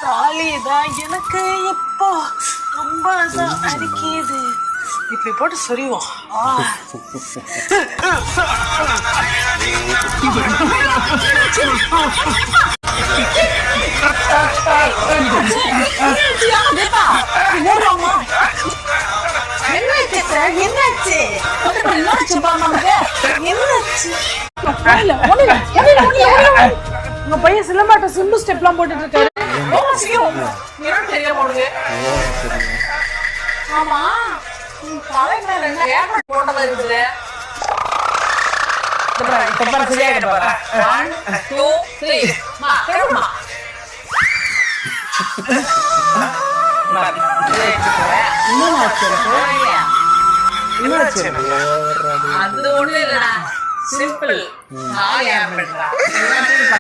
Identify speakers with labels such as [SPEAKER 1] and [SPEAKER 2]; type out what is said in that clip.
[SPEAKER 1] தாலிதான் எனக்கு இப்போ ரொம்ப அரிக்குது. இப்படி போட்டு சொரிவோம். உங்க பையன் சிலம்பாட்டம் சிம்பு ஸ்டெப்லாம் போட்டுட்டு இருக்காரு. ஆமா போட்டதா இருக்குது. அது ஒண்ணு இல்ல, சிம்பிள்.